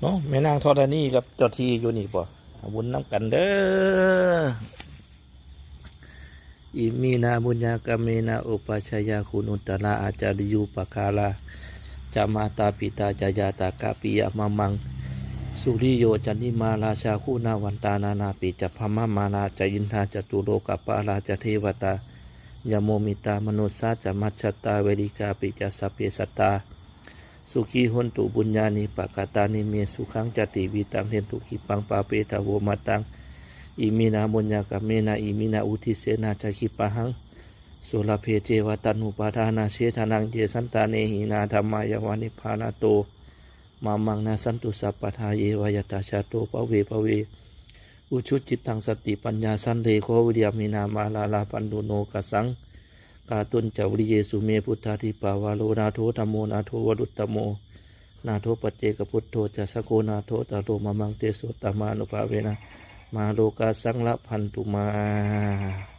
เนาะแม่นางธรณีกับเจ้าที่อยู่นี่ป่ะบุญน้ำกันเด้ออิมีนาบุญญากรรมเมนาอุปัชฌายาคุณอุตตราอาจาริยุปคาลาจามาตาปิตาจายาตากาปิยมามังสุริโยจันนิมาราชาคู่นาวันตานานาปิจัพพมามานาจยินทาจตุโลกปาราจเทวตายโมมิตามนุสสาจมัชชตาเวริกาปิจัสสพเพสัตตาสุขีหนตุบุญญาณิปะกาตานิเมสุขังจติวิตังเทนตุขิปังปาเปตาโวมาตังอิมินาบุญญากรรมเมนาอิมินาอุทิเสนาจคิปะหังสุลเพเจวตันุปาทานาเชธานังเจสันตาเนหินาธรรมายาวานิพานาโตมามังนาสันตุสัพปทาเยวายตาชาโตปเวปเวอุชุจิตตังสติปัญญาสันเดโควิเดียมินามาลาลาปันดุโนกสังกาตุนเจวริเยสุเมพุทธาธิปาวาโลนาโทธรรมโมนาโทวดุตตโมนาโทปัจเจกพุทโธจัสโกนาโทตาโลมามังเตโสตมานุภาเวนะมาโลกาสังละพันตุมา